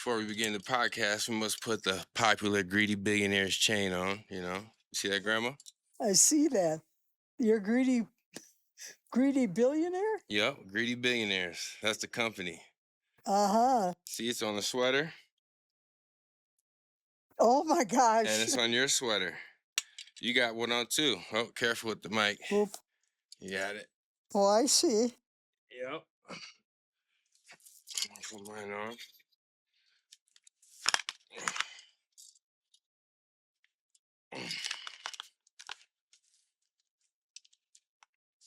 Before we begin the podcast, we must put the popular Greedy Billionaires chain on, You see that, Grandma? I see that. You're greedy billionaire? Yep, Greedy Billionaires. That's the company. Uh-huh. See, it's on the sweater, Oh my and gosh. it's on your sweater. You got one on too. Oh, careful with the mic. Oop. You got it. Oh, I see. Yep. Put mine on.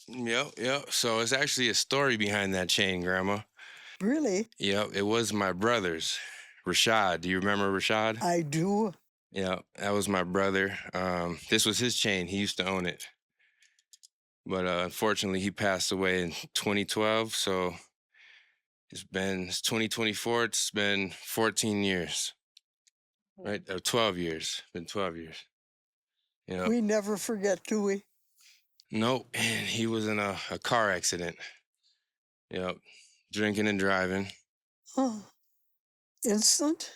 Yep. So it's actually a story behind that chain, Grandma. Really? Yep, it was my brother's. Rashad. Do you remember Rashad? I do. Yeah, that was my brother. This was his chain. He used to own it. But unfortunately, he passed away in 2012. So it's 2024. It's been 14 years, right? Or 12 years. Been 12 years. Yeah. We never forget, do we? Nope. And he was in a car accident. Yep. Drinking and driving. Oh, instant?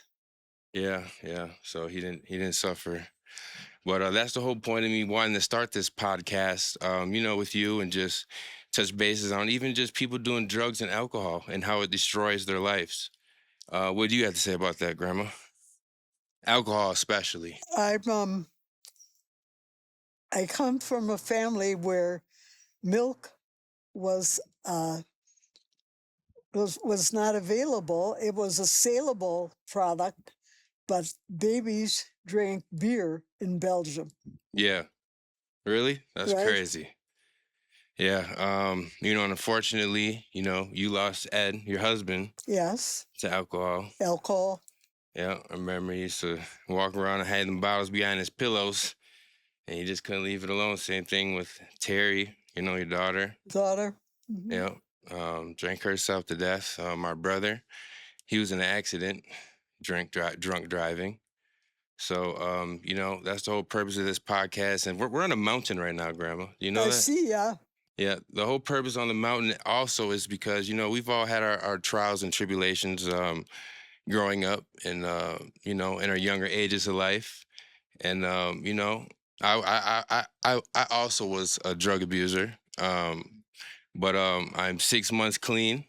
Yeah. So he didn't suffer. But that's the whole point of me wanting to start this podcast, with you and just touch bases on even just people doing drugs and alcohol and how it destroys their lives. What do you have to say about that, Grandma? Alcohol, especially. I come from a family where milk was was not available. It was a saleable product, but babies drank beer in Belgium, Yeah. Really? That's right? crazy. Yeah. Unfortunately, you lost Ed, your husband, Yes. to alcohol. Alcohol. Yeah. I remember he used to walk around and had them bottles behind his pillows, and he just couldn't leave it alone. Same thing with Terry, your daughter. Daughter. Mhm. Yeah. Drank herself to death. My brother, he was in an accident, drunk driving. So, that's the whole purpose of this podcast. And we're on a mountain right now, Grandma. Do you know I that? see, yeah. Yeah. The whole purpose on the mountain also is because, we've all had our trials and tribulations growing up and, in our younger ages of life. And, I also was a drug abuser. But I'm 6 months clean.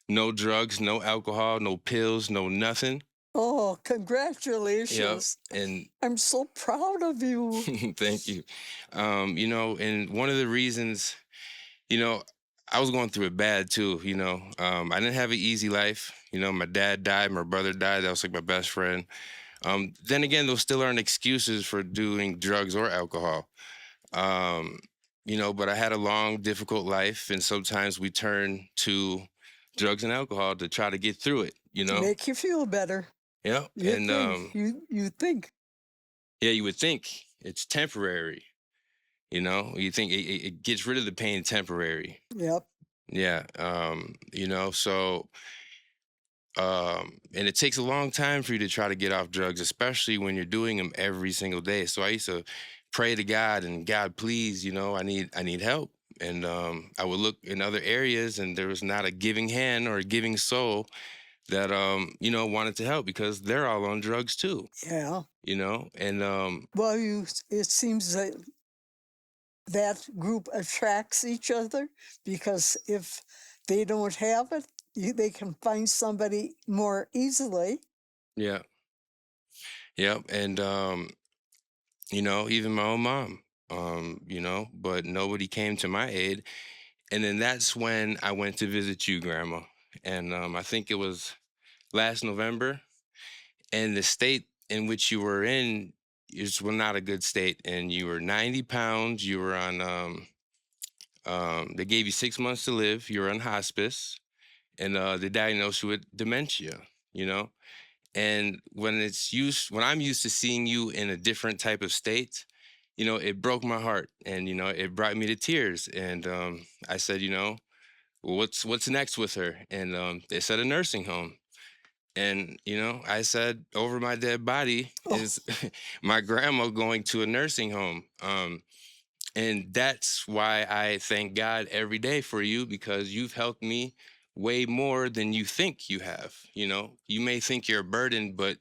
No drugs, no alcohol, no pills, no nothing. Oh, Yep. congratulations. And I'm so proud of you. thank you. And one of the reasons, you know, I was going through it bad too. I didn't have an easy life. My dad died, my brother died. That was like my best friend. Then again, those still aren't excuses for doing drugs or alcohol. Um, but I had a long, difficult life, and sometimes we turn to drugs and alcohol to try to get through it. To make you feel better. Yeah, You and think. You think. yeah, you would think it's temporary. You think it gets rid of the pain temporary. Yep. Yeah, so and it takes a long time for you to try to get off drugs, especially when you're doing them every single day. So I used to pray to God and God, please, I need help. And I would look in other areas, and there was not a giving hand or a giving soul that wanted to help because they're all on drugs too. Yeah. And Well, it seems that group attracts each other because if they don't have it, they can find somebody more easily. yeah, yep, and even my own mom, but nobody came to my aid. And then that's when I went to visit you, Grandma. And I think it was last November. And the state in which you were in is well, not a good state. And you were 90 pounds. You were on, they gave you 6 months to live. You were on hospice. And they diagnosed you with dementia, you know? And when I'm used to seeing you in a different type of state, it broke my heart, and it brought me to tears. And I said, well, what's next with her? And they said a nursing home. And I said, over my dead body Oh, is my grandma going to a nursing home. And that's why I thank God every day for you, because you've helped me way more than you think you have. You may think you're a burden, but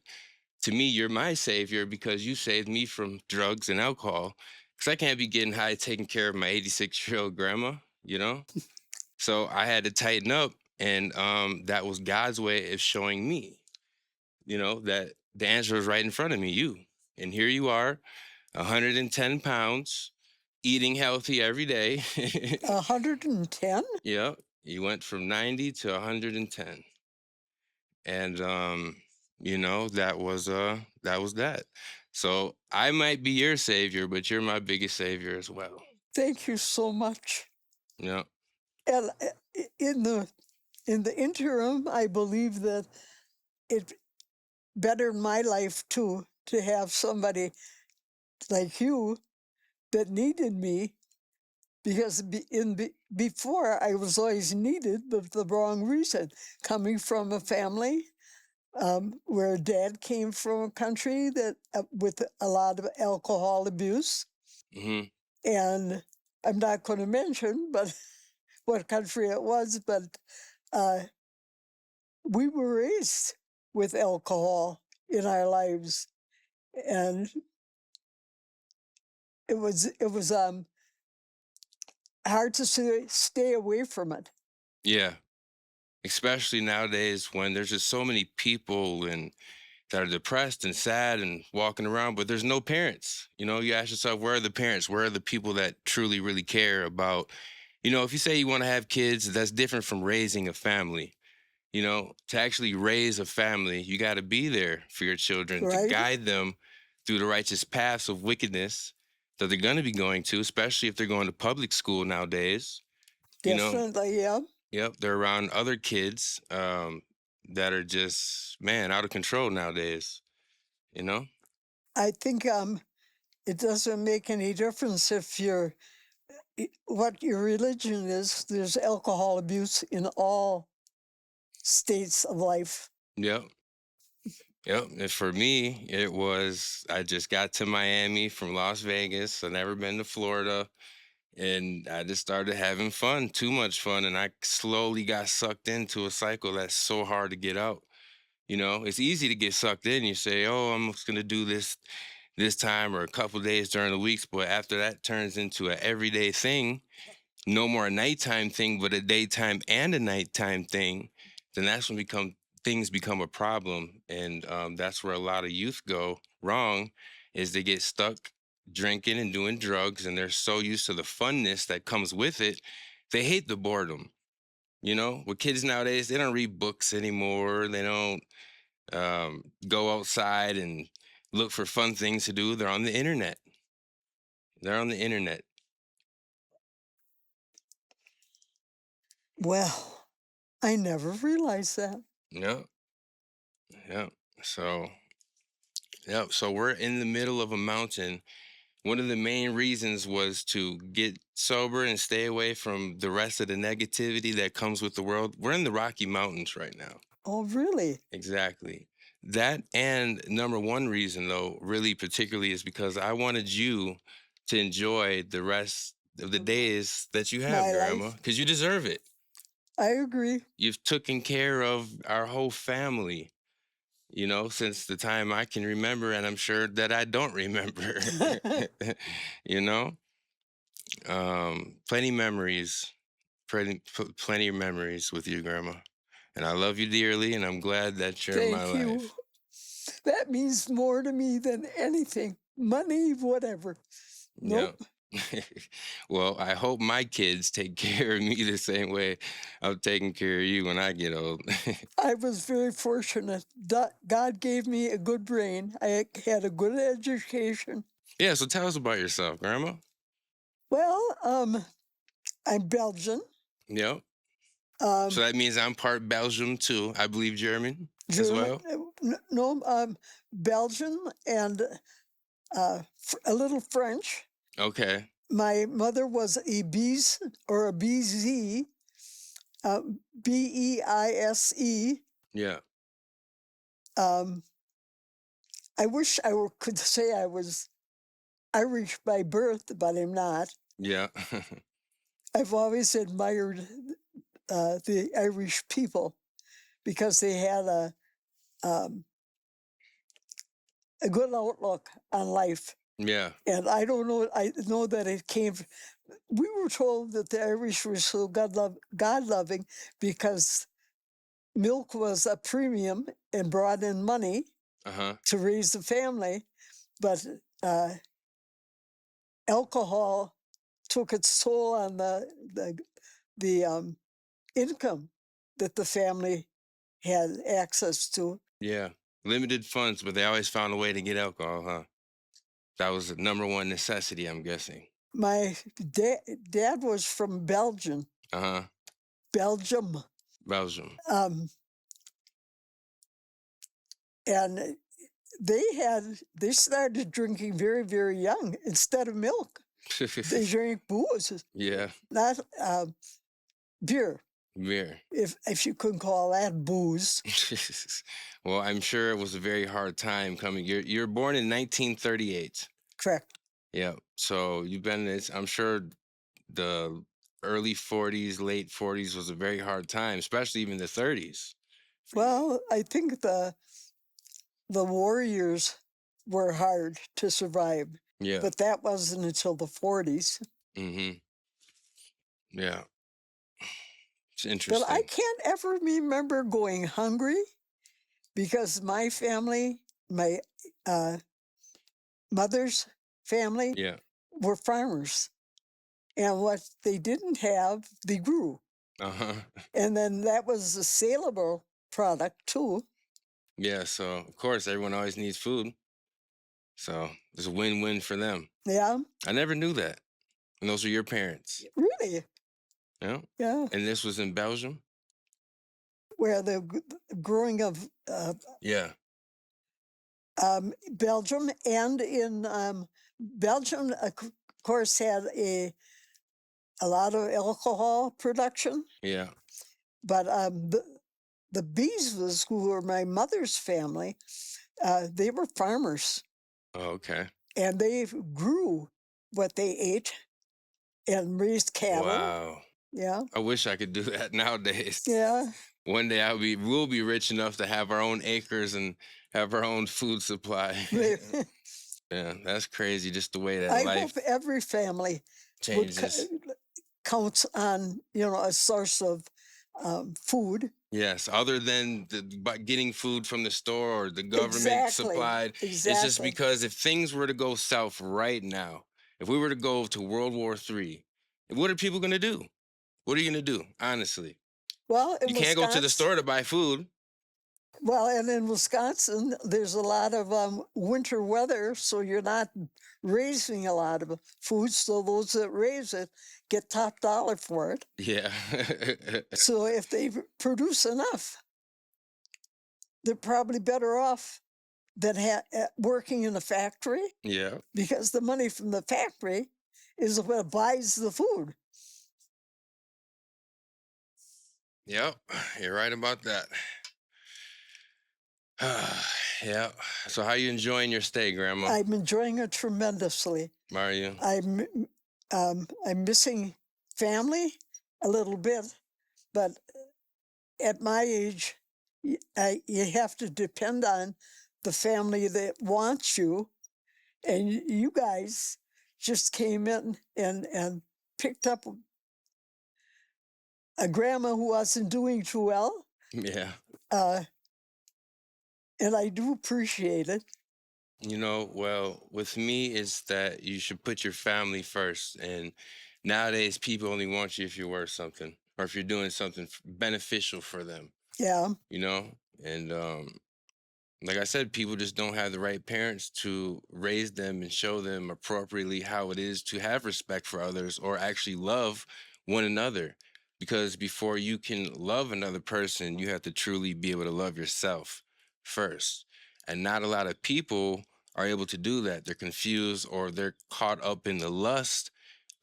to me, you're my savior because you saved me from drugs and alcohol. Because I can't be getting high taking care of my 86-year-old grandma. So I had to tighten up, and that was God's way of showing me, that the answer was right in front of me, you. And here you are, 110 pounds, eating healthy every day. 110? Yeah, you went from 90 to 110. And that was that. So I might be your savior, but you're my biggest savior as well. Thank you so much. Yeah. And in the interim, I believe that it bettered my life too to have somebody like you that needed me because before I was always needed, but the wrong reason. Coming from a family where dad came from a country that with a lot of alcohol abuse, Hmm. and I'm not going to mention, but what country it was, but uh, we were raised with alcohol in our lives, and it was hard to stay away from it. Yeah. Especially nowadays when there's just so many people and that are depressed and sad and walking around, but there's no parents. You ask yourself, where are the parents? Where are the people that truly, really care about? If you say you want to have kids, that's different from raising a family. To actually raise a family, you got to be there for your children to Right? guide them through the righteous paths of wickedness that they're going to be going to, especially if they're going to public school nowadays. You know, Definitely, yeah. yep, they're around other kids that are just, man, out of control nowadays, you know? I think it doesn't make any difference if what your religion is. There's alcohol abuse in all states of life. Yep. Yep. And for me, I just got to Miami from Las Vegas. I've never been to Florida. And I just started having fun, too much fun. And I slowly got sucked into a cycle that's so hard to get out. It's easy to get sucked in. You say, oh, I'm just going to do this time or a couple days during the weeks. But after that turns into an everyday thing, no more a nighttime thing, but a daytime and a nighttime thing, then that's when things become a problem. And that's where a lot of youth go wrong is they get stuck drinking and doing drugs, and they're so used to the funness that comes with it, they hate the boredom. With kids nowadays, they don't read books anymore. They don't go outside and look for fun things to do. They're on the internet. They're on the internet. Well, I never realized that. Yeah. Yeah. So, yeah. So we're in the middle of a mountain. One of the main reasons was to get sober and stay away from the rest of the negativity that comes with the world. We're in the Rocky Mountains right now. Oh, really? Exactly. That and number one reason, though, really particularly is because I wanted you to enjoy the rest of the days that you have, My Grandma, life. because you deserve it. I agree. You've taken care of our whole family, since the time I can remember, and I'm sure that I don't remember. you know, plenty memories, plenty of memories with you, Grandma, and I love you dearly, and I'm glad that you're in my Thank you. life. That means more to me than anything. Money, whatever. Yeah. Nope. Well, I hope my kids take care of me the same way I'm taking care of you when I get old. I was very fortunate. God gave me a good brain. I had a good education. Yeah, so tell us about yourself, Grandma. Well, I'm Belgian, Yep. So um, that means I'm part Belgium too. I believe German as German, well. no, Belgian, and a little French. Okay. My mother was a B's or a BZ, uh, BEISE. Yeah. Um, I wish could say I was Irish by birth, but I'm not. Yeah. I've always admired the Irish people because they had um, a good outlook on life. Yeah. And I don't know, I know that it came, we were told that the Irish were so God loving because milk was a premium and brought in money Uh-huh. to raise the family, but uh, alcohol took its toll on the income that the family had access to. Yeah. Limited funds, but they always found a way to get alcohol, huh? That was the number one necessity, I'm guessing. My dad was from Belgium. Uh-huh. Belgium. Belgium. Um, and they started drinking very, very young. Instead of milk, they drank booze, Yeah. not beer, Beer. if you could call that booze. Well, I'm sure it was a very hard time coming. You're born in 1938. Correct. Yeah. So you've been this, I'm sure the early 40s, late 40s was a very hard time, especially even the 30s for you. Well, I think the warriors were hard to survive, Yeah. but that wasn't until the 40s. Mm-hmm. Yeah. It's But I interesting. can't ever remember going hungry because my family, my uh, mother's family, Yeah. were farmers. And what they didn't have, they grew. Uh-huh. And then that was a saleable product too. Yeah. So of course everyone always needs food. So it's a win-win for them. Yeah, I never knew that. And those are your parents. really. Yeah. Yeah, And this was in Belgium? where the growing of Yeah. Belgium and in Belgium, of course, had a lot of alcohol production, Yeah. but the Beesles, who were my mother's family, they were farmers Oh, okay. and they grew what they ate and raised cattle. Wow. Yeah, I wish I could do that nowadays. yeah. One day we'll be rich enough to have our own acres and have our own food supply. Yeah, that's crazy. Just the way that I hope life every family would changes. counts on a source of food. Yes, other than getting food from the store or the government Exactly, supplied, it's just exactly. because if things were to go south right now, if we were to go to World War III, what are people gonna do? What are you gonna do? Honestly, Well, in you can't go to the Wisconsin, store to buy food. and in Wisconsin, there's a lot of winter weather, so you're not raising a lot of food. So those that raise it get top dollar for it. Yeah. So if they produce enough, they're probably better off than working in a factory Yeah. because the money from the factory is what buys the food. Yep. You're right about that. Yeah. So how you enjoying your stay, Grandma? I'm enjoying it tremendously. Are you? I'm missing family a little bit, but at my age, you have to depend on the family that wants you. And you guys just came in and picked up a grandma who wasn't doing too well, Yeah. uh, and I do appreciate it. Well, with me, is that you should put your family first. And nowadays, people only want you if you're worth something or if you're doing something beneficial for them, Yeah, you know? And like I said, people just don't have the right parents to raise them and show them appropriately how it is to have respect for others or actually love one another. Because before you can love another person, you have to truly be able to love yourself first. And not a lot of people are able to do that. They're confused or they're caught up in the lust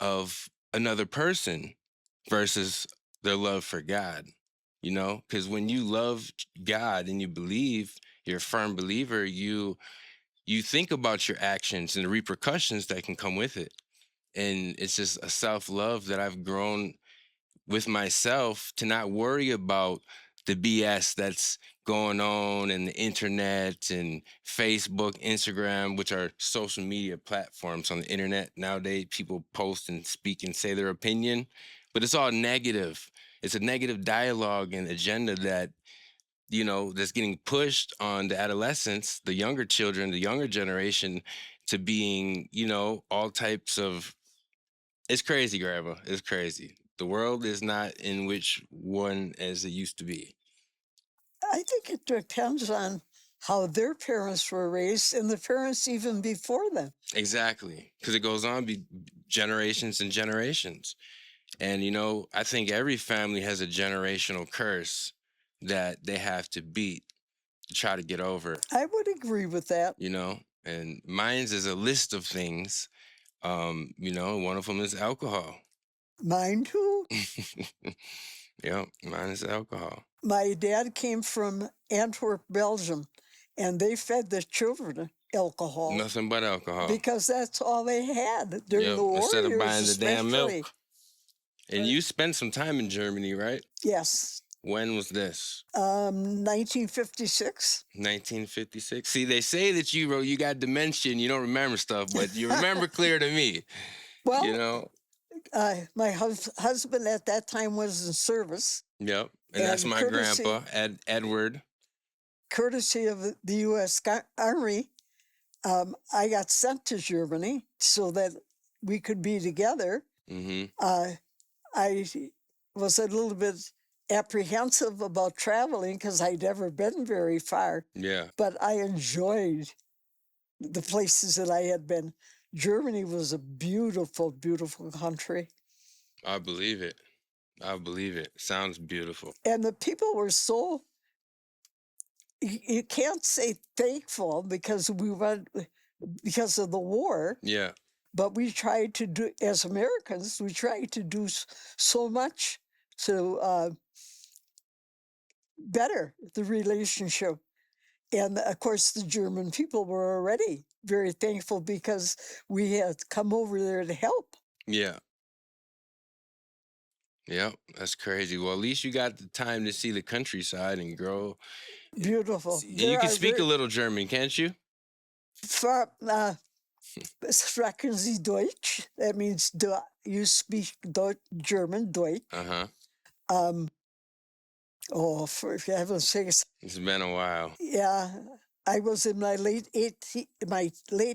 of another person versus their love for God. Because when you love God and you believe, you're a firm believer, you think about your actions and the repercussions that can come with it. And it's just a self-love that I've grown with myself to not worry about the BS that's going on in the internet and Facebook, Instagram, which are social media platforms on the internet. Nowadays, people post and speak and say their opinion, but it's all negative. It's a negative dialogue and agenda that, that's getting pushed on the adolescents, the younger children, the younger generation to being, all types of. It's crazy, Grandma. It's crazy. The world is not in which one as it used to be. I think it depends on how their parents were raised and the parents even before them. Exactly. Because it goes on generations and generations. And, I think every family has a generational curse that they have to beat to try to get over, I would agree with that. And mine's is a list of things. One of them is alcohol. Mine too. Yeah, mine is alcohol. My dad came from Antwerp, Belgium, and they fed the children alcohol Nothing but alcohol. because that's all they had during Yep, the war instead of years, buying the damn especially. milk. And you spent some time in Germany, right? Yes. When was this? 1956. 1956. See, they say that you got dementia and you don't remember stuff, but you remember clear to me. Well, my husband at that time was in service. Yep, and that's my grandpa, Edward. Courtesy of the U.S. Army, I got sent to Germany so that we could be together. Mm-hmm. I was a little bit apprehensive about traveling because I'd never been very far. Yeah. But I enjoyed the places that I had been. Germany was a beautiful, beautiful country. I believe it. Sounds beautiful. And the people were so, you can't say thankful because we went because of the war. Yeah. But we tried to do, as Americans, we tried to do so much to better the relationship. And of course, the German people were already very thankful because we had come over there to help. Yeah. Yep, that's crazy. Well, at least you got the time to see the countryside and grow. Beautiful. You can speak a little German, can't you? Sprechen Sie Deutsch? That means you speak German, Deutsch. Uh-huh. For heaven's sakes. It's been a while. Yeah. I was in my late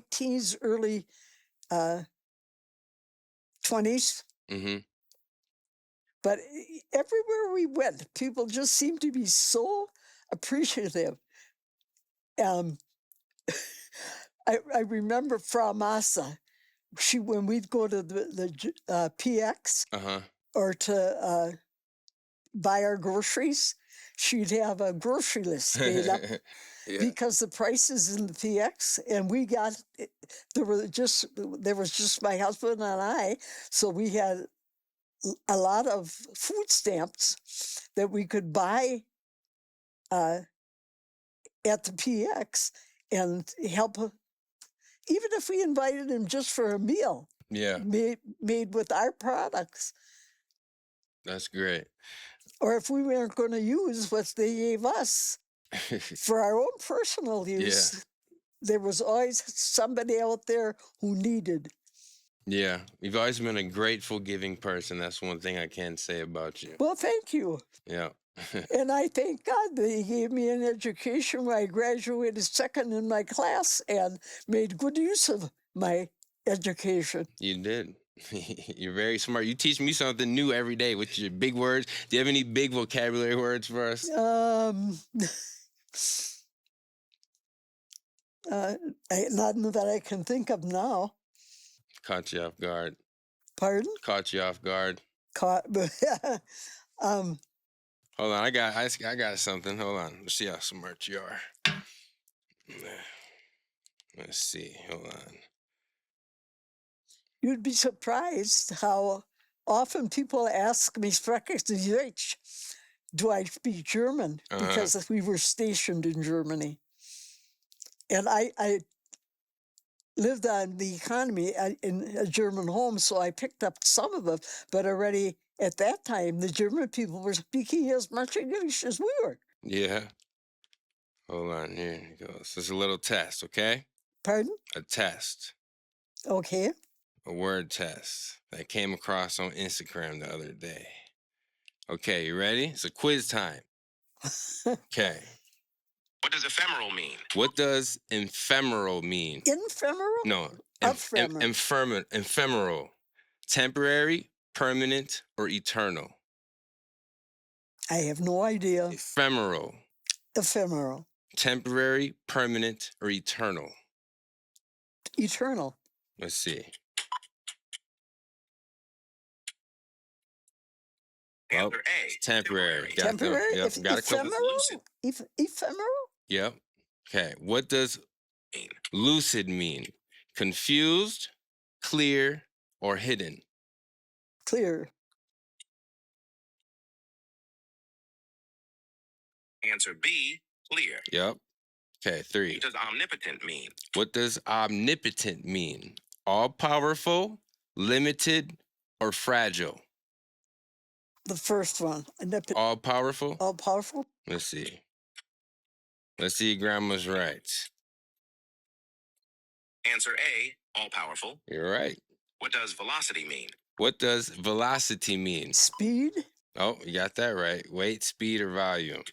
teens, early 20s. Mm-hmm. But everywhere we went, people just seemed to be so appreciative. I remember Frau Massa. When we'd go to the PX or to buy our groceries, she'd have a grocery list made up because the prices in the PX, and we got there was just my husband and I, so we had a lot of food stamps that we could buy at the PX and help. Even if we invited him just for a meal, made with our products. That's great. Or if we weren't going to use what they gave us for our own personal use, there was always somebody out there who needed. Yeah, you've always been a grateful, giving person. That's one thing I can say about you. Well, thank you. Yeah. And I thank God that he gave me an education where I graduated second in my class and made good use of my education. You did. You're very smart. You teach me something new every day with your big words. Do you have any big vocabulary words for us? Nothing that I can think of now. Caught you off guard. Pardon? Caught you off guard. Hold on, I got something. Hold on. Let's see how smart you are. Let's see. Hold on. You'd be surprised how often people ask me, "Sprechen Sie Deutsch?" Do I speak German? Because we were stationed in Germany. And I lived on the economy in a German home, so I picked up some of it, but already At that time, the German people were speaking as much English as we were. Yeah. Hold on, here it goes. This is a little test, okay? Pardon? A test, Okay. a word test that I came across on Instagram the other day. Okay, you ready? It's a quiz time. Okay. What does ephemeral mean? What does ephemeral mean? Ephemeral? No, Ephemeral. ephemeral. Temporary, permanent, or eternal? I have no idea. Ephemeral. Ephemeral. Temporary, permanent, or eternal? Eternal. Let's see. Well, Answer A. it's temporary. Temporary? Yep, got a couple. Ephemeral? Ephemeral? Yep. Okay. What does lucid mean? Confused, clear, or hidden? Clear. Answer B. Clear. Yep. Okay, 3. What does omnipotent mean? What does omnipotent mean? All powerful, limited, or fragile? The first one. All powerful? All powerful? Let's see. Let's see if Grandma's right. Answer A. All powerful. You're right. What does velocity mean? What does velocity mean? Speed? Oh, you got that right. Weight, speed, or volume?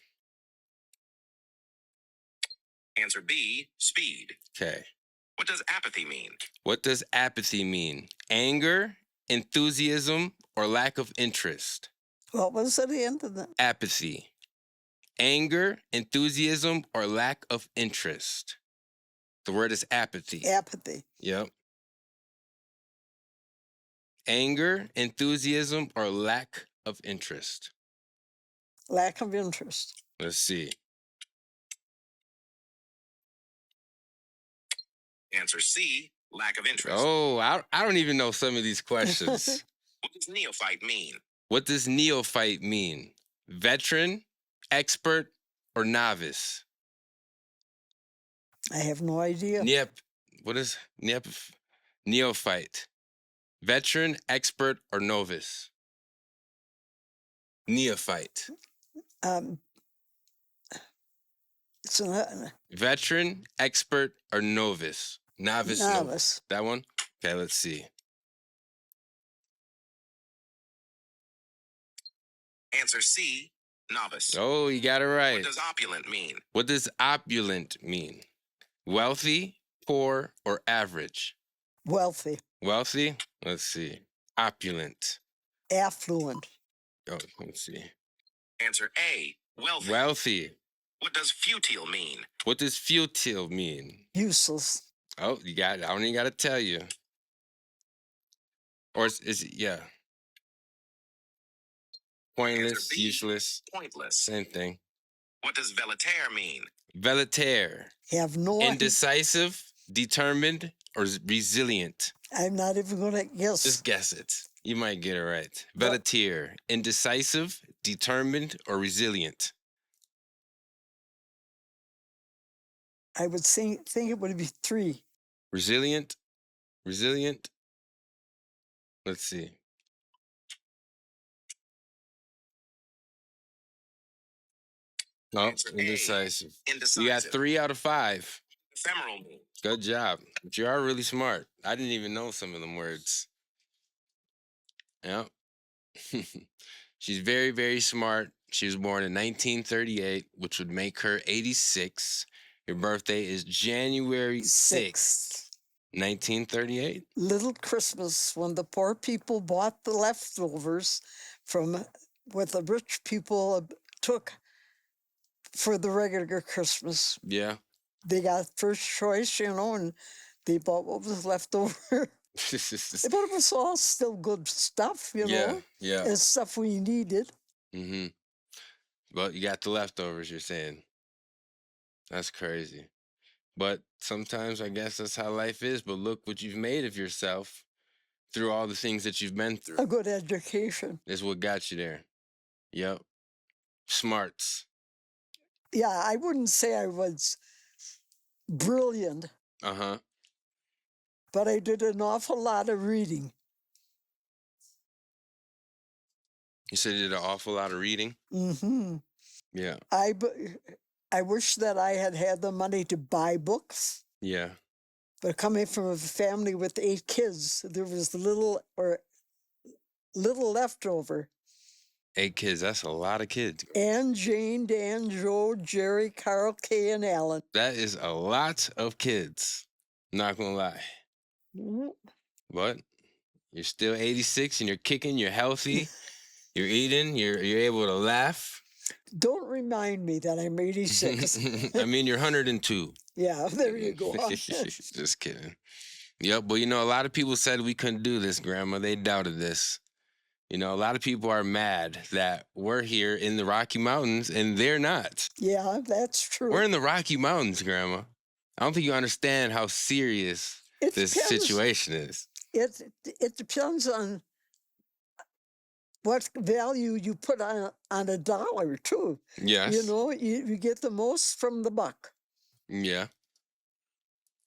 Answer B. Speed. Okay. What does apathy mean? What does apathy mean? Anger, enthusiasm, or lack of interest? What was at the end of that? Apathy. Anger, enthusiasm, or lack of interest? The word is apathy. Apathy. Yep. Anger, enthusiasm, or lack of interest? Lack of interest. Let's see. Answer C. Lack of interest. Oh, I don't even know some of these questions. What does neophyte mean? What does neophyte mean? Veteran, expert, or novice? I have no idea. What is neophyte? Veteran, expert, or novice? Neophyte. It's not Veteran, expert, or novice? Novice. novice. That one? Okay, let's see. Answer C. Novice. Oh, you got it right. What does opulent mean? What does opulent mean? Wealthy, poor, or average? Wealthy. Wealthy? Let's see. Opulent. Affluent. Oh, let's see. Answer A. Wealthy. Wealthy. What does futile mean? What does futile mean? Useless. Oh, you got it. I don't even got to tell you. Or yeah. Pointless, Answer B. useless. Pointless. Same thing. What does veletaire mean? Veletaire. Have no idea. Indecisive, determined, or resilient? I'm not even going to guess. Just guess it. You might get it right. What? Veletaire. Indecisive, determined, or resilient? I would think it would be 3. Resilient. Resilient. Let's see. No, Answer A. indecisive. Indecisive. You got 3 out of 5. Ephemeral mean. Good job. But you are really smart. I didn't even know some of them words. Yeah. She's very, very smart. She was born in 1938, which would make her 86. Your birthday is January 6th, 1938. Little Christmas, when the poor people bought the leftovers from what the rich people took for the regular Christmas. Yeah. They got first choice, and they bought what was left over. But it was all still good stuff, Yeah. and stuff we needed. Mm-hmm. But you got the leftovers, you're saying. That's crazy. But sometimes I guess that's how life is. But look what you've made of yourself through all the things that you've been through. A good education. Is what got you there. Yep. Smarts. Yeah, I wouldn't say I was brilliant, Uh-huh. but I did an awful lot of reading. You said you did an awful lot of reading. Hmm. Yeah. I wish that I had had the money to buy books, Yeah. but coming from a family with 8 kids, there was little left over. 8 kids. That's a lot of kids. Anne, Jane, Dan, Joe, Jerry, Carl, Kay, and Alan. That is a lot of kids. Not gonna lie. Mhm. But you're still 86 and you're kicking, you're healthy, you're eating, you're able to laugh. Don't remind me that I'm 86. I mean, you're 102. Yeah, there you go. Just kidding. Yep, but you know, a lot of people said we couldn't do this, Grandma. They doubted this. You know, a lot of people are mad that we're here in the Rocky Mountains and they're not. Yeah, that's We're true. in the Rocky Mountains, Grandma. I don't think you understand how serious It this depends. situation is. It depends on what value you put on a dollar too. Yes. You know, you get the most from the buck. Yeah.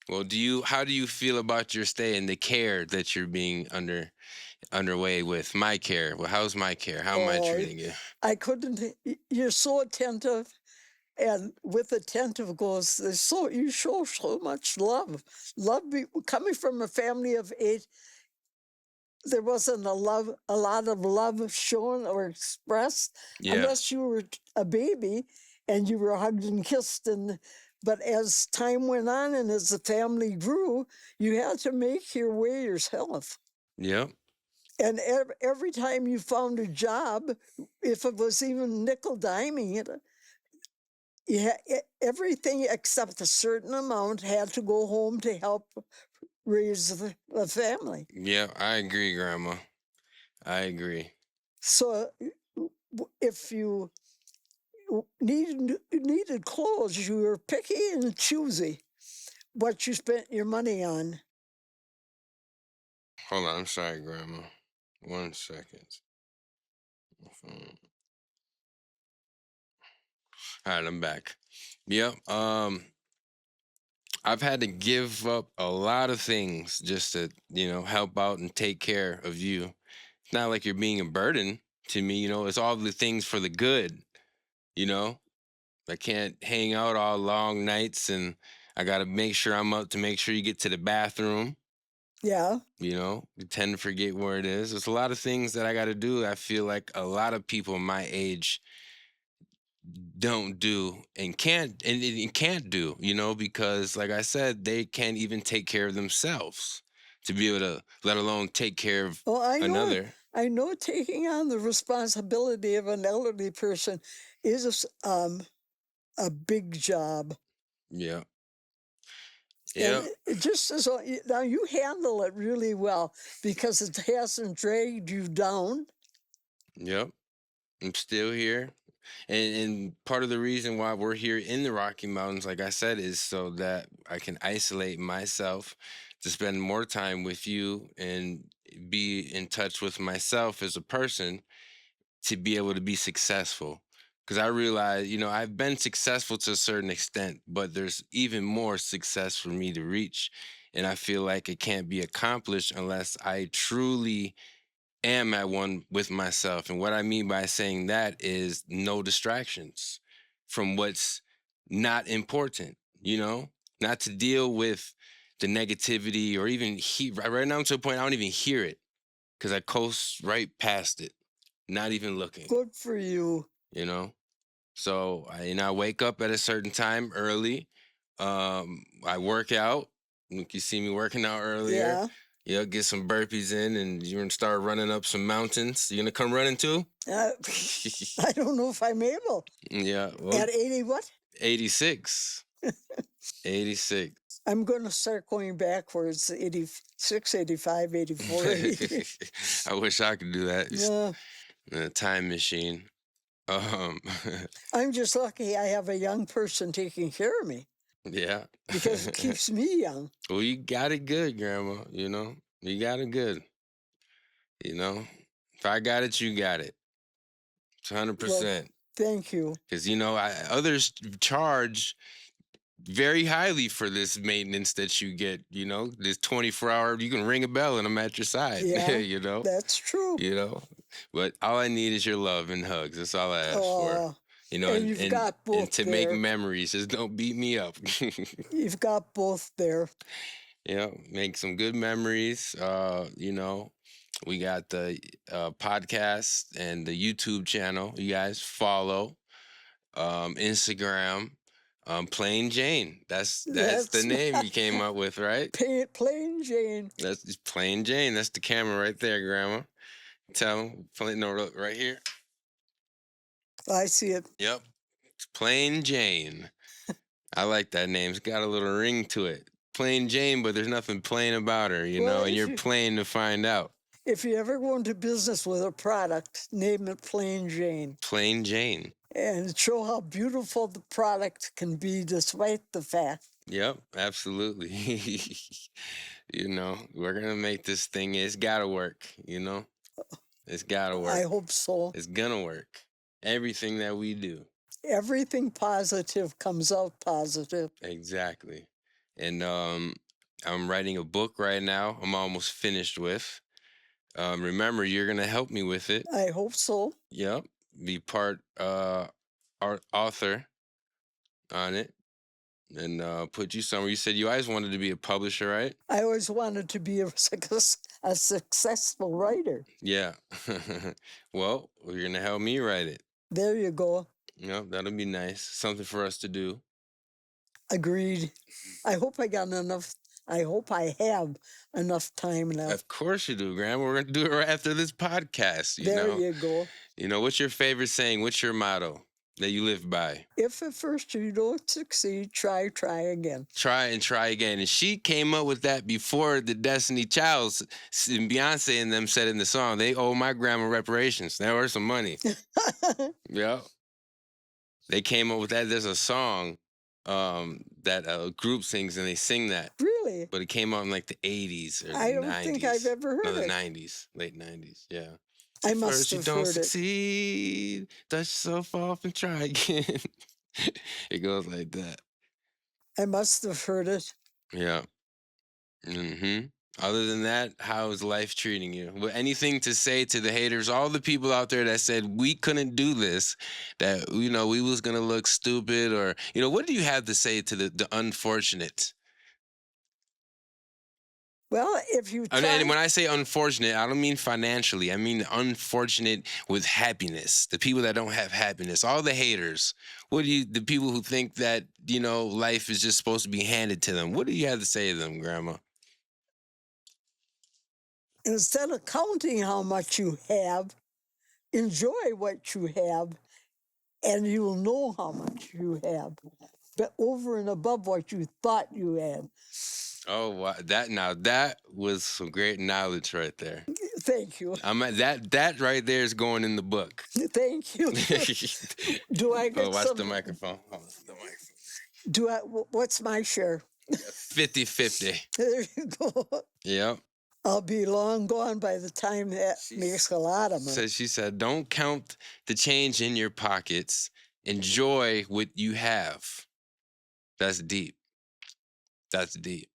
Well, how do you feel about your stay and the care that you're being underway with? My care. Well, how's my care? How am I Oh, treating you? I couldn't. You're so attentive, and with attentive goes you show so much love. Coming from a family of 8. There wasn't a lot of love shown or expressed Yeah. unless you were a baby and you were hugged and kissed. But as time went on and as the family grew, you had to make your way yourself. Yep. And every time you found a job, if it was even nickel diming it, everything except a certain amount had to go home to help raise the family. Yeah, I agree, Grandma. I agree. So if you needed clothes, you were picky and choosy what you spent your money on. Hold on, I'm sorry, Grandma. 1 second. All right, I'm back. Yep. I've had to give up a lot of things just to, help out and take care of you. It's not like you're being a burden to me, it's all the things for the good, you know? I can't hang out all long nights and I got to make sure I'm up to make sure you get to the bathroom. Yeah. You tend to forget where it is. There's a lot of things that I got to do. I feel like a lot of people my age don't do and can't do, because like I said, they can't even take care of themselves to be able to, let alone take care of Well, another. I know taking on the responsibility of an elderly person is a big job. Yeah. And Yeah. just as now you handle it really well because it hasn't dragged you down. Yep. I'm still here. And part of the reason why we're here in the Rocky Mountains, like I said, is so that I can isolate myself to spend more time with you and be in touch with myself as a person to be able to be successful. Because I realize, I've been successful to a certain extent, but there's even more success for me to reach. And I feel like it can't be accomplished unless I truly am at one with myself. And what I mean by saying that is no distractions from what's not important, not to deal with the negativity or even right now I'm to a point I don't even hear it because I coast right past it, not even looking, Good for you. you know? So I wake up at a certain time early. I work out. Like you see me working out earlier. Yeah. Get some burpees in, and you're gonna start running up some mountains. You gonna come running too? I don't know if I'm able. Yeah. Well, At 80 what? 86. 86. I'm going to start going backwards, 86, 85, 84, 83. I wish I could do that. Yeah. A time machine. I'm just lucky I have a young person taking care of me Yeah. because it keeps me young. Well, you got it good, Grandma. You got it good. If I got it, you got it. It's 100%. Thank you. Because others charge very highly for this maintenance that you get. This 24-hour. You can ring a bell and I'm at your side. Yeah, that's true. But all I need is your love and hugs. That's all I ask for. Oh, You know, and you've got and both to make there. memories. Just don't beat me up. You've got both there. Yeah, make some good memories. You know, we got the podcast and the YouTube channel. You guys follow. Instagram. Plain Jane. That's the That's name you came up with, right? plain Jane. That's just Plain Jane. That's the camera right there, Grandma. Tell them. No, look, right here. I see it. Yep. It's Plain Jane. I like that name. It's got a little ring to it. Plain Jane, but there's nothing plain about her, you Well, know, and you're plain to find out. if you ever go into business with a product, name it Plain Jane. Plain Jane. And show how beautiful the product can be despite the fact. Yep, absolutely. You know, we're gonna make this thing. It's gotta work. You know, it's gotta work. I hope so. It's gonna work. Everything that we do. Everything positive comes out positive. Exactly. And I'm writing a book right now. I'm almost finished with. Remember, you're gonna help me with it. I hope so. Yep. Be part author on it. And put you somewhere. You said you always wanted to be a publisher, right? I always wanted to be a successful writer. Yeah. Well, you're gonna help me write it. There you go. Yep, that'll be nice. Something for us to do. Agreed. I hope I got enough. I hope I have enough time left. Of course you do, Grandma. We're gonna do it right after this podcast. You There know. you go. You know, what's your favorite saying? What's your motto that you live by? If at first you don't succeed, try again. Try and try again. And she came up with that before the Destiny Childs and Beyonce and them said in the song, they owe my grandma reparations. They owe her some money. Yeah. They came up with that. There's a song that a group sings and they sing that. Really? But it came out in like the 80s or the 90s. I don't think I've ever heard No, the it. 90s, late 90s, yeah. I At must first you have don't heard it. succeed, dust yourself off and try again. It goes like that. I must have heard it. Yeah. Other than that, how is life treating you? Well, anything to say to the haters, all the people out there that said we couldn't do this, that you know we was gonna look stupid, or you know, what do you have to say to the unfortunate? Well, if you try, And when I say unfortunate, I don't mean financially. I mean unfortunate with happiness. The people that don't have happiness, all the haters. The people who think that, you know, life is just supposed to be handed to them. What do you have to say to them, Grandma? instead of counting how much you have, enjoy what you have, and you'll know how much you have, but over and above what you thought you had. Oh, wow. That was some great knowledge right there. Thank you. That right there is going in the book. Thank you. Do I get watch some? the microphone. Oh, the microphone. Do I? What's my share? 50-50. There you go. Yep. I'll be long gone by the time that makes a lot of money. So she said, don't count the change in your pockets. Enjoy what you have. That's deep. That's deep.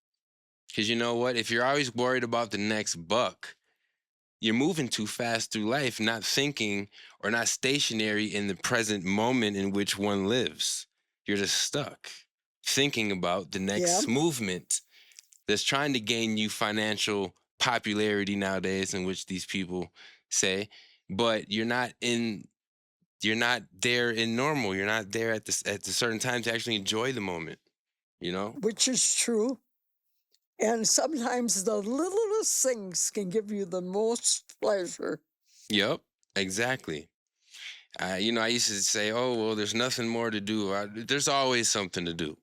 Because you know what? If you're always worried about the next buck, you're moving too fast through life, not thinking or not stationary in the present moment in which one lives. You're just stuck thinking about the next movement that's trying to gain you financial popularity nowadays, in which these people say, but you're not there in normal. You're not there at the certain time to actually enjoy the moment, you know? Which is true. And sometimes the littlest things can give you the most pleasure. Yep, exactly. You know, I used to say, oh, well, there's nothing more to do. There's always something to do.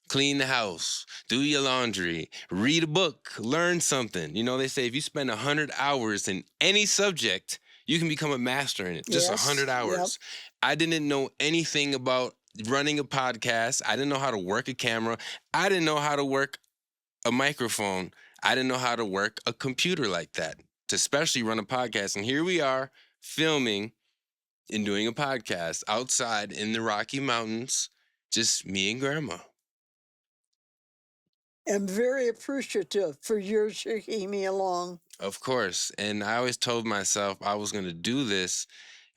Clean the house, do your laundry, read a book, learn something. You know, they say if you spend 100 hours in any subject, you can become a master in it. Just 100 hours. Yep. I didn't know anything about running a podcast. I didn't know how to work a camera. I didn't know how to work a microphone. I didn't know how to work a computer like that, to especially run a podcast. And here we are filming and doing a podcast outside in the Rocky Mountains, just me and Grandma. am very appreciative for your taking me along. Of course. And I always told myself I was going to do this.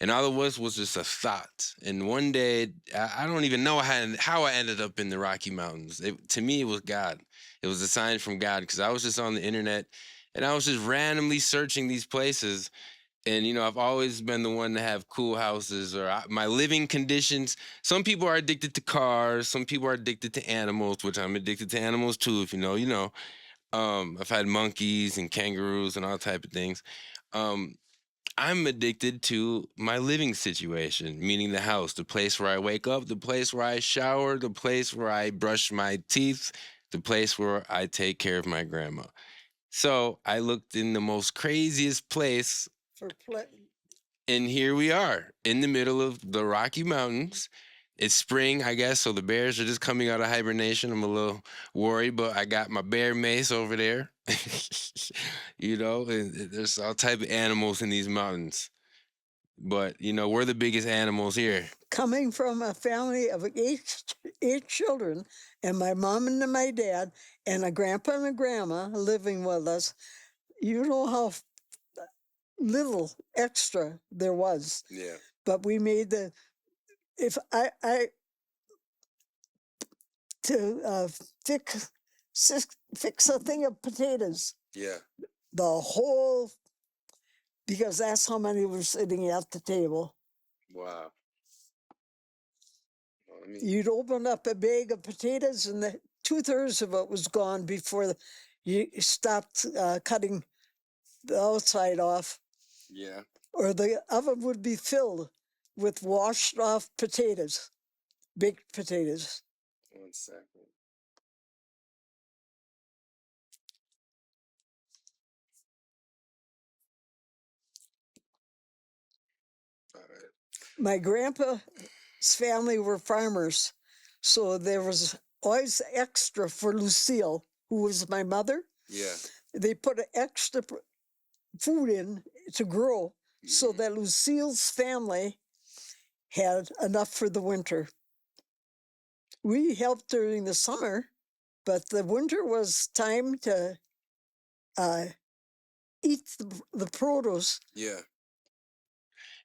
And all it was just a thought. And one day, I don't even know how I ended up in the Rocky Mountains. To me, it was God. It was a sign from God because I was just on the internet and I was just randomly searching these places. And, I've always been the one to have cool houses or my living conditions. Some people are addicted to cars. Some people are addicted to animals, which I'm addicted to animals too. If you know, you know. I've had monkeys and kangaroos and all type of things. Um, I'm addicted to my living situation, meaning the house, the place where I wake up, the place where I shower, the place where I brush my teeth, the place where I take care of my grandma. So I looked in the most craziest place, For ple- and here we are in the middle of the Rocky Mountains. It's spring, I guess, so the bears are just coming out of hibernation. I'm a little worried, but I got my bear mace over there. And there's all type of animals in these mountains. But, we're the biggest animals here. Coming from a family of eight children, and my mom and my dad, and a grandpa and a grandma living with us, you know how little extra there was. Yeah. But we made if I to fix fix a thing of potatoes, Yeah. the whole, because that's how many were sitting at the table. Wow. Well, You'd open up a bag of potatoes, and the 2/3 of it was gone before you stopped cutting the outside off, yeah. or the oven would be filled with washed off potatoes, baked potatoes. 1 second. All right. My grandpa's family were farmers, so there was always extra for Lucille, who was my mother. Yeah. They put an extra food in to grow so that Lucille's family had enough for the winter. We helped during the summer, but the winter was time to uh, eat the produce. Yeah.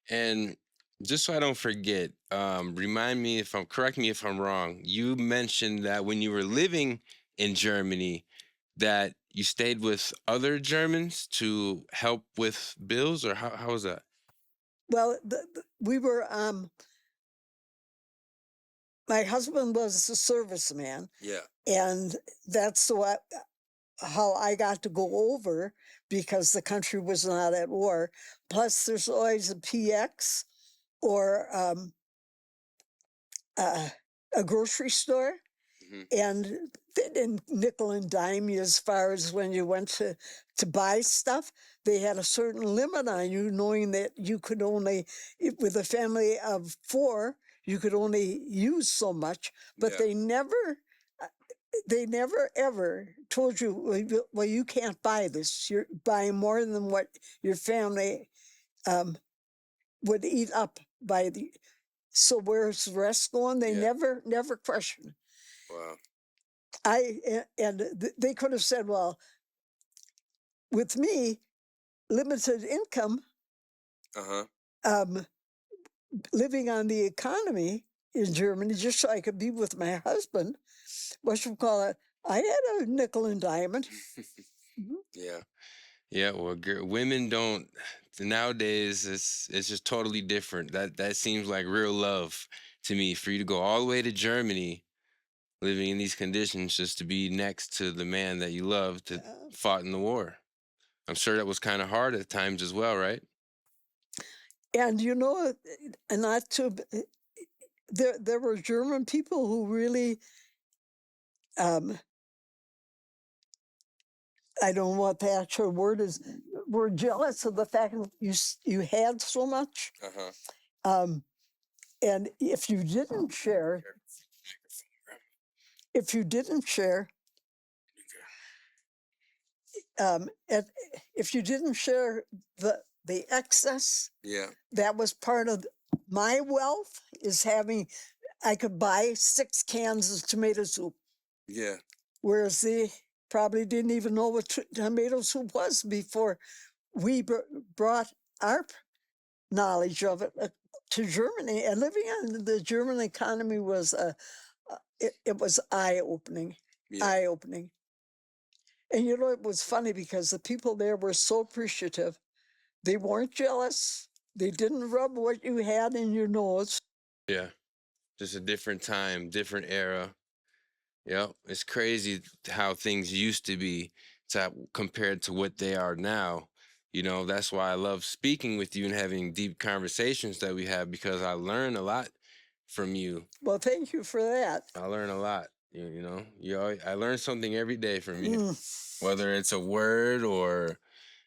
And just so I don't forget, correct me if I'm wrong. You mentioned that when you were living in Germany, that you stayed with other Germans to help with bills, or how was that? Well, we were, my husband was a serviceman, Yeah. and that's how I got to go over, because the country was not at war. Plus, there's always a PX or a grocery store, Hmm. and they didn't nickel and dime you as far as when you went to buy stuff. They had a certain limit on you, knowing that you could only, with a family of 4, you could only use so much. But Yeah. they never ever told you, well, you can't buy this. You're buying more than what your family would eat up by the. So where's the rest going? They Yeah. never questioned. Wow. They could have said, well, with me, limited income, Uh-huh. um, living on the economy in Germany, just so I could be with my husband, what you call it, I had a nickel and diamond. Yeah. Yeah. Well, women don't nowadays. It's just totally different. That seems like real love to me. For you to go all the way to Germany, living in these conditions, just to be next to the man that you loved that fought in the war. I'm sure that was kind of hard at times as well, right? And and not to, there were German people who really, um, I don't know what the actual word is, were jealous of the fact that you had so much. Uh-huh. Um, and if you didn't share, and if you didn't share the excess, Yeah. that was part of my wealth, is having, I could buy 6 cans of tomato soup. Yeah. whereas they probably didn't even know what tomato soup was before we brought our knowledge of it to Germany. And living on the German economy was it was eye-opening, Yeah. eye-opening. And you know, it was funny because the people there were so appreciative. They weren't jealous. They didn't rub what you had in your nose. Yeah. Just a different time, different era. Yep. It's crazy how things used to be compared to what they are now. You know, that's why I love speaking with you and having deep conversations that we have, because I learn a lot from you. Well, thank you for that. I learn a lot. You know, I learn something every day from you, Mm. whether it's a word or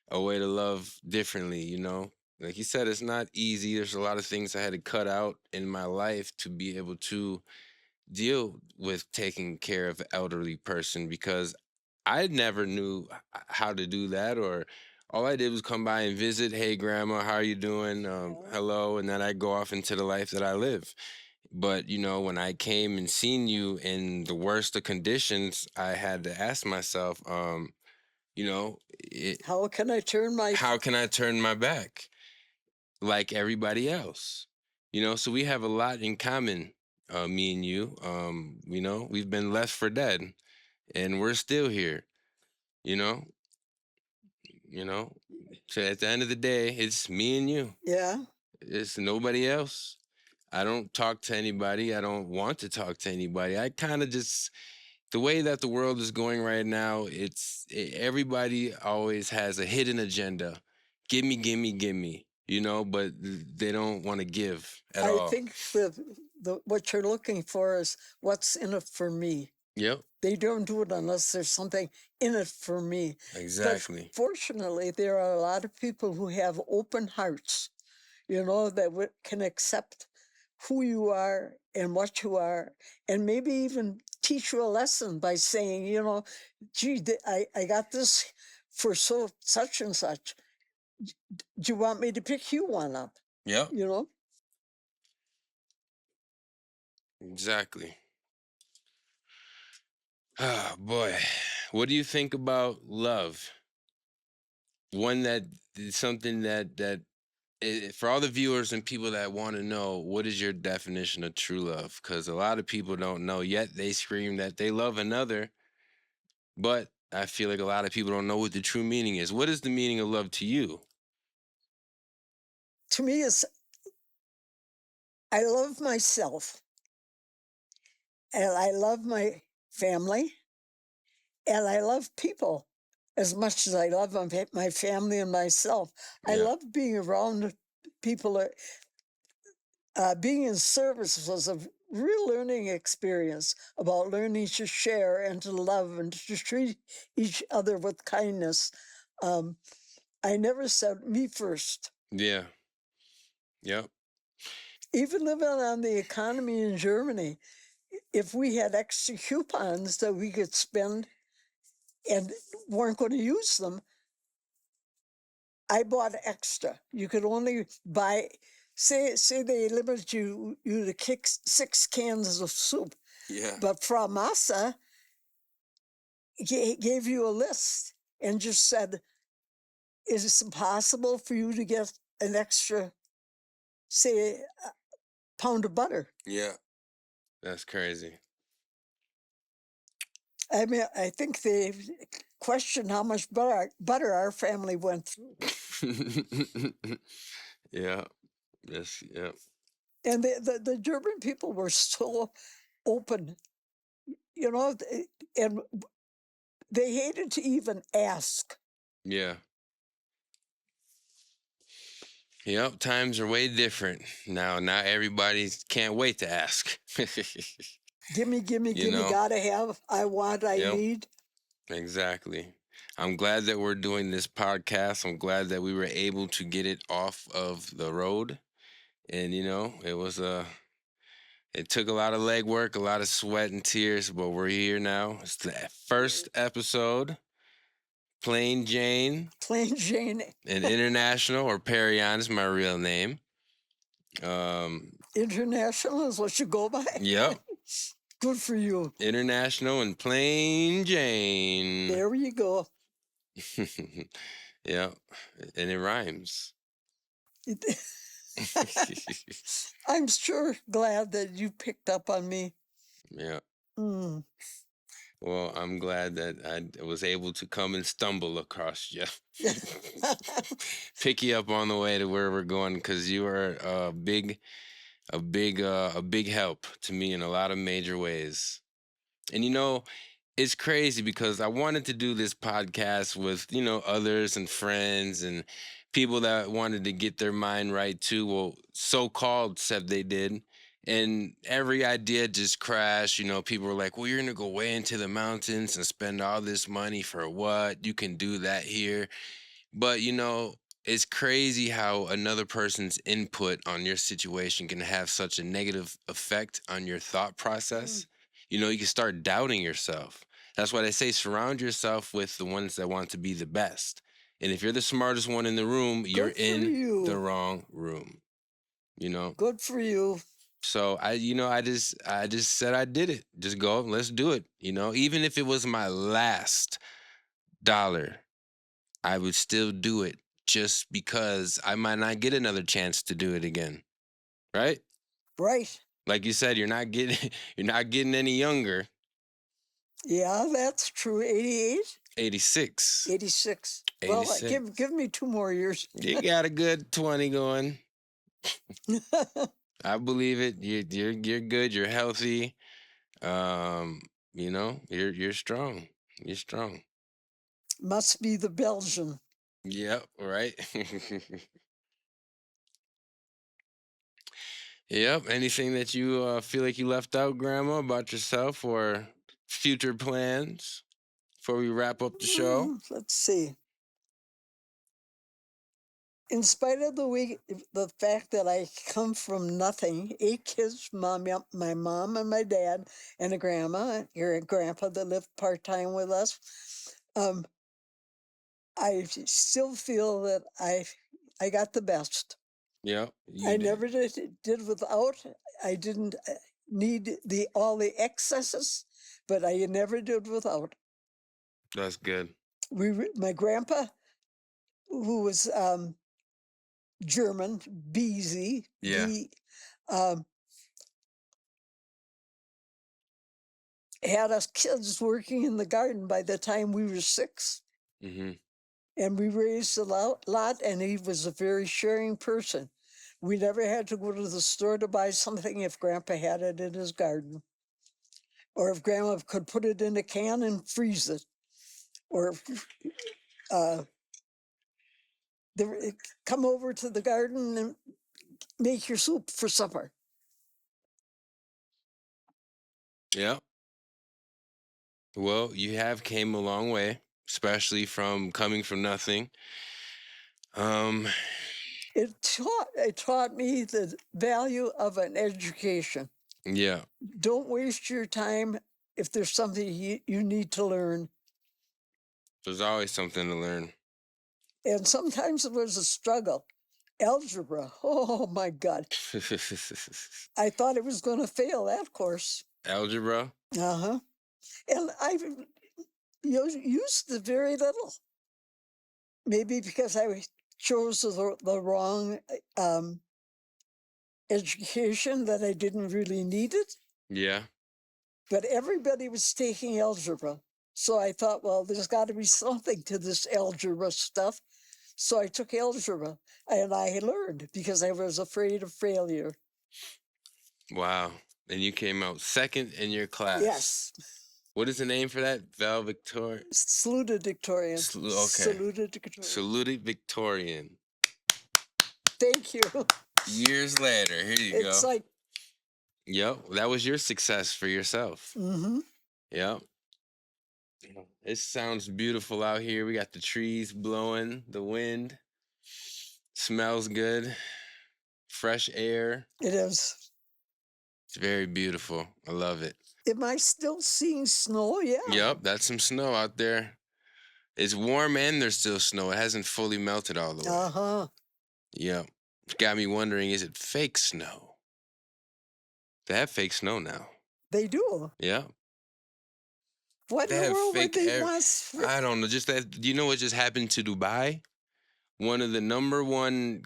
a way to love differently. You know, like you said, it's not easy. There's a lot of things I had to cut out in my life to be able to deal with taking care of an elderly person, because I never knew how to do that, or all I did was come by and visit. Hey, grandma, how are you doing? Hello, and then I go off into the life that I live. But you know, when I came and seen you in the worst of conditions, I had to ask myself, you know, How can I turn my how can I turn my back like everybody else? You know, so we have a lot in common, me and you. You know, we've been left for dead, and we're still here. You know, you know. So at the end of the day, it's me and you. Yeah. It's nobody else. I don't talk to anybody. I don't want to talk to anybody. I kind of just, the way that the world is going right now, everybody always has a hidden agenda. Give me, give me, give me. You know, but they don't want to give at I all. think the what you're looking for is what's in it for me. Yep. They don't do it unless there's something in it for me. Exactly. But fortunately, there are a lot of people who have open hearts, you know, that can accept who you are and what you are, and maybe even teach you a lesson by saying, you know, gee, I got this for such and such. Do you want me to pick you one up? Yep. You know? Exactly. Ah, boy. What do you think about love? One that is something for all the viewers and people that want to know, what is your definition of true love? Because a lot of people don't know yet. They scream that they love another, but I feel like a lot of people don't know what the true meaning is. What is the meaning of love to you? To me, it's I love myself and I love my family and I love people as much as I love my family and myself. I Yeah. love being around people. Being in service was a real learning experience about learning to share and to love and to treat each other with kindness. I never said me first. Yeah. Yep. Even living on the economy in Germany, if we had extra coupons that we could spend and weren't going to use them, I bought extra. You could only buy, say they limited you to kick 6 cans of soup. Yeah. But Frau Massa gave you a list and just said, is it possible for you to get an extra, say, a pound of butter? Yeah. That's crazy. I mean, I think they questioned how much butter our family went through. Yeah. Yes. Yeah. And the German people were so open, you know, and they hated to even ask. Yeah. Yep, times are way different now. Now everybody can't wait to ask. Gimme, gimme, You gimme, know? gotta have, I want, I Yep, need. exactly. I'm glad that we're doing this podcast. I'm glad that we were able to get it off of the road. And you know, it took a lot of legwork, a lot of sweat and tears, but we're here now. It's the first episode. Plain Jane, Plain Jane. and International, or Perion is my real name. International is what you go by. Yep. Good for you. International and Plain Jane. There you go. Yeah, and it rhymes. It- I'm sure glad that you picked up on me. Yeah. Mm. Well, I'm glad that I was able to come and stumble across you. Pick you up on the way to where we're going, because you are a big help to me in a lot of major ways. And it's crazy because I wanted to do this podcast with, others and friends and people that wanted to get their mind right too. Well, so-called said they did. And every idea just crashed. People were like, well, you're going to go way into the mountains and spend all this money for what? You can do that here. But it's crazy how another person's input on your situation can have such a negative effect on your thought process. You can start doubting yourself. That's why they say surround yourself with the ones that want to be the best. And if you're the smartest one in the room, you're Good for in you. the wrong room. Good for you. So I just said I did it. Just go, let's do it. Even if it was my last dollar, I would still do it just because I might not get another chance to do it again. Right? Right. Like you said, you're not getting you're not getting any younger. Yeah, that's true. 88? 86. 86. Well, 86. give me 2 more years. You got a good 20 going. I believe it. You're good. You're healthy. You're strong. You're strong. Must be the Belgian. Yep, right. Yep. Anything that you feel like you left out, Grandma, about yourself or future plans before we wrap up the show? Let's see. In spite of the fact that I come from nothing, 8 kids, my mom and my dad, and a grandma, or a grandpa that lived part-time with us, I still feel that I got the best. Yep, I you did. never did without. I didn't need all the excesses, but I never did without. That's good. My grandpa, who was German, BZ, Yeah. had us kids working in the garden by the time we were 6. Mm-hmm. And we raised a lot, and he was a very sharing person. We never had to go to the store to buy something if Grandpa had it in his garden, or if Grandma could put it in a can and freeze it, or come over to the garden and make your soup for supper. Yeah. Well, you have came a long way, especially from coming from nothing. It taught me the value of an education. Yeah. Don't waste your time if there's something you need to learn. There's always something to learn. And sometimes it was a struggle. Algebra, oh my God. I thought it was going to fail that course. Algebra? Uh-huh. And I used it very little. Maybe because I chose the wrong education, that I didn't really need it. Yeah. But everybody was taking algebra. So I thought, well, there's got to be something to this algebra stuff. So I took algebra, and I learned because I was afraid of failure. Wow. And you came out second in your class. Yes. What is the name for that? Valedictorian? Salutatorian. Okay. Salutatorian. Salutatorian. Thank you. Years later, here you go. It's like, Yep, that was your success for yourself. mm-hmm. Yep. It sounds beautiful out here. We got the trees blowing, the wind. Smells good. Fresh air. It is. It's very beautiful. I love it. Am I still seeing snow? Yeah. Yep, that's some snow out there. It's warm and there's still snow. It hasn't fully melted all the way. Uh-huh. Yep. It's got me wondering, is it fake snow? They have fake snow now. They do. Yeah. What in They the have world would fake they air. want? I don't know. Just that. Do you know what just happened to Dubai? One of the number one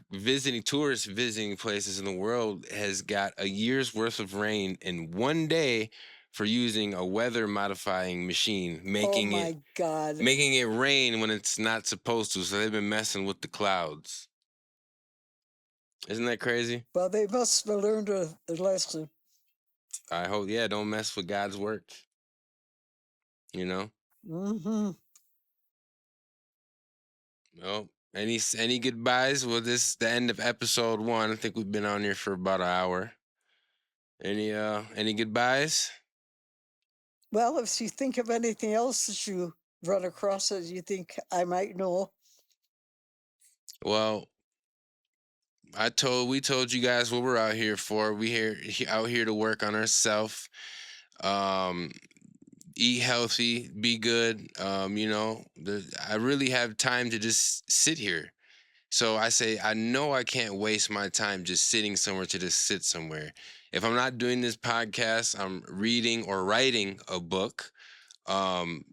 tourist visiting places in the world has got a year's worth of rain in one day for using a weather modifying machine, Oh my God. making it rain when it's not supposed to. So they've been messing with the clouds. Isn't that crazy? Well, they must have learned a lesson. I hope, yeah, don't mess with God's work. You know? Mm-hmm. Well, any goodbyes? Well, this the end of episode 1. I think we've been on here for about an hour. Any goodbyes? Well, if you think of anything else that you run across that you think I might know, Well, we told you guys what we're out here for. Out here to work on ourselves. Um, eat healthy, be good. I really have time to just sit here. So I say, I know I can't waste my time just sitting somewhere to just sit somewhere. If I'm not doing this podcast, I'm reading or writing a book. Um,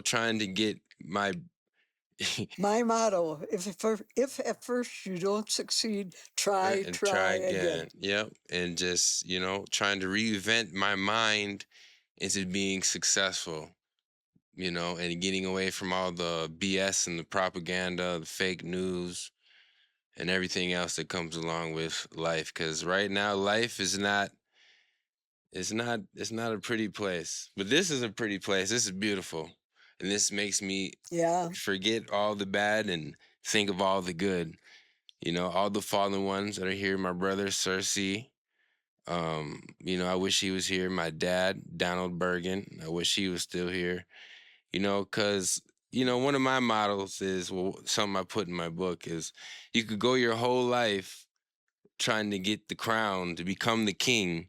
trying to get my my motto, if at first you don't succeed, try, and try try again. again. Yep. And just, trying to reinvent my mind into being successful, and getting away from all the BS and the propaganda, the fake news, and everything else that comes along with life. Because right now, life is not. It's not a pretty place. But this is a pretty place. This is beautiful. And this makes me Yeah. forget all the bad and think of all the good. All the fallen ones that are here, my brother Cersei. I wish he was here. My dad, Donald Bergen. I wish he was still here. Because one of my models is, well, something I put in my book is, you could go your whole life trying to get the crown to become the king.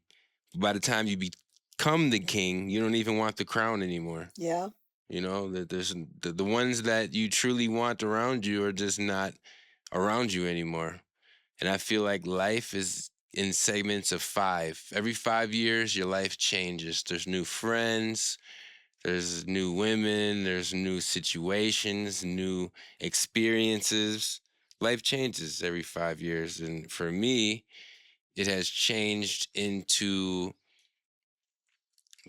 By the time you become the king, you don't even want the crown anymore. Yeah. That there's the ones that you truly want around you are just not around you anymore. And I feel like life is in segments of 5. Every 5 years, your life changes. There's new friends, there's new women, there's new situations, new experiences. Life changes every 5 years. And for me, it has changed into,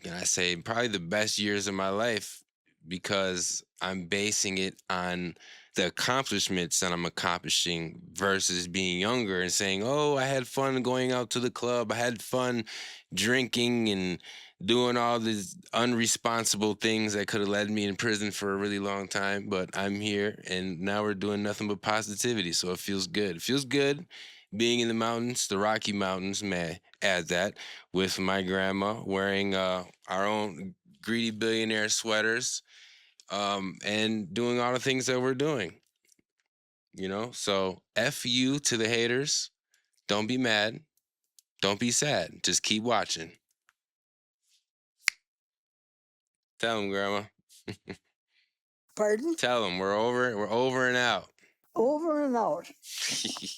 can I say, probably the best years of my life, because I'm basing it on the accomplishments that I'm accomplishing versus being younger and saying, oh, I had fun going out to the club. I had fun drinking and doing all these unresponsible things that could have led me in prison for a really long time. But I'm here and now we're doing nothing but positivity. So it feels good. It feels good being in the mountains, the Rocky Mountains, may I add that, with my grandma wearing our own greedy billionaire sweaters, and doing all the things that we're doing. So F you to the haters. Don't be mad. Don't be sad. Just keep watching. Tell them, Grandma. Pardon? Tell them we're over and out. Over and out.